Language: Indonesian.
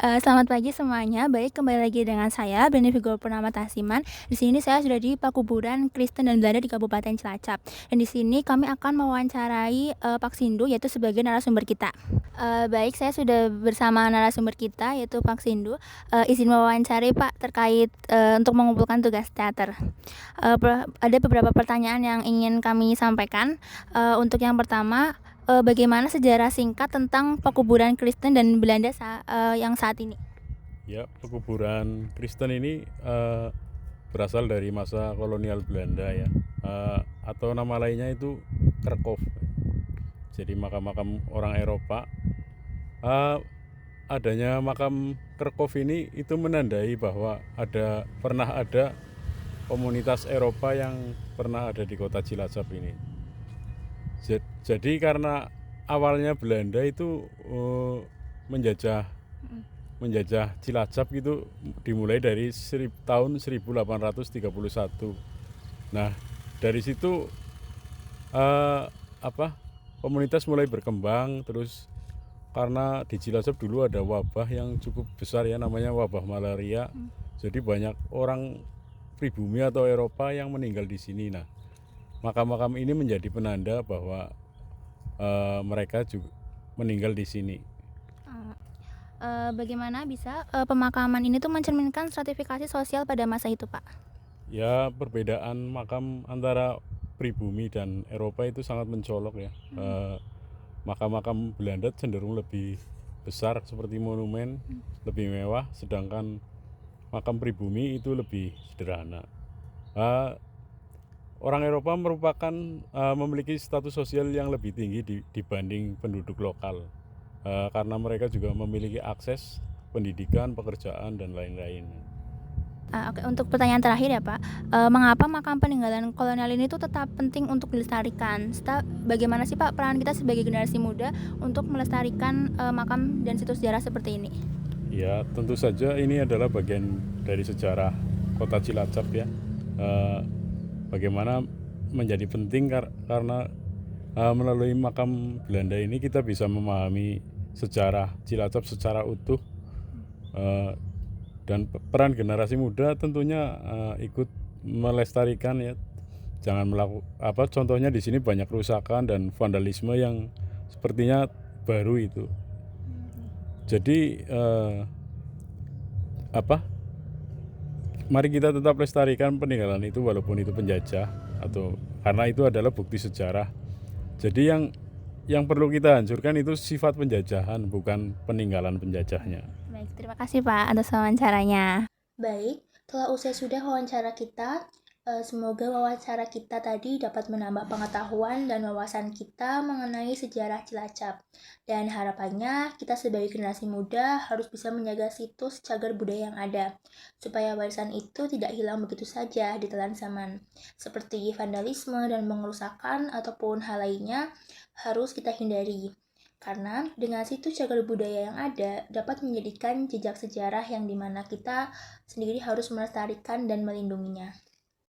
Selamat pagi semuanya. Baik, kembali lagi dengan saya Benevigo Purnama Tasiman. Di sini saya sudah di Pakuburan Kristen dan Belanda di Kabupaten Cilacap. Dan di sini kami akan mewawancarai Pak Sindu, yaitu sebagai narasumber kita. Baik, saya sudah bersama narasumber kita yaitu Pak Sindu. Izin mewawancari Pak terkait untuk mengumpulkan tugas teater. Ada beberapa pertanyaan yang ingin kami sampaikan. Untuk yang pertama, bagaimana sejarah singkat tentang Pakuburan Kristen dan Belanda yang saat ini? Ya, pekuburan Kristen ini berasal dari masa kolonial Belanda ya, atau nama lainnya itu Kerkhof. Jadi makam-makam orang Eropa. Eh, Adanya makam Kerkhof ini itu menandai bahwa pernah ada komunitas Eropa yang pernah ada di kota Cilacap ini. Jadi karena awalnya Belanda itu menjajah menjajah Cilacap gitu dimulai dari tahun 1831. Nah, dari situ eh, apa komunitas mulai berkembang terus karena di Cilacap dulu ada wabah yang cukup besar ya, namanya wabah malaria. Jadi banyak orang pribumi atau Eropa yang meninggal di sini. Nah, makam-makam ini menjadi penanda bahwa mereka juga meninggal di sini. Bagaimana bisa pemakaman ini tuh mencerminkan stratifikasi sosial pada masa itu, Pak? Ya, perbedaan makam antara pribumi dan Eropa itu sangat mencolok ya. Makam-makam Belanda cenderung lebih besar seperti monumen, lebih mewah, sedangkan makam pribumi itu lebih sederhana. Eh, Orang Eropa memiliki status sosial yang lebih tinggi dibanding penduduk lokal, karena mereka juga memiliki akses pendidikan, pekerjaan dan lain-lain. Oke, untuk pertanyaan terakhir ya Pak, mengapa makam peninggalan kolonial ini tuh tetap penting untuk dilestarikan? Bagaimana sih Pak peran kita sebagai generasi muda untuk melestarikan makam dan situs sejarah seperti ini? Ya, tentu saja ini adalah bagian dari sejarah kota Cilacap ya. Eh, Bagaimana menjadi penting karena melalui makam Belanda ini kita bisa memahami sejarah Cilacap secara utuh. Eh, dan peran generasi muda tentunya ikut melestarikan ya. Jangan contohnya di sini banyak kerusakan dan vandalisme yang sepertinya baru itu. Jadi apa mari kita tetap lestarikan peninggalan itu walaupun itu penjajah, atau karena itu adalah bukti sejarah. Jadi yang perlu kita hancurkan itu sifat penjajahan, bukan peninggalan penjajahnya. Baik, terima kasih Pak atas wawancaranya. Baik, telah usai sudah wawancara kita. Semoga wawancara kita tadi dapat menambah pengetahuan dan wawasan kita mengenai sejarah Cilacap. Dan harapannya kita sebagai generasi muda harus bisa menjaga situs cagar budaya yang ada, supaya warisan itu tidak hilang begitu saja di telan zaman. Seperti vandalisme dan pengerusakan ataupun hal lainnya harus kita hindari. Karena dengan situs cagar budaya yang ada dapat menjadikan jejak sejarah yang dimana kita sendiri harus melestarikan dan melindunginya.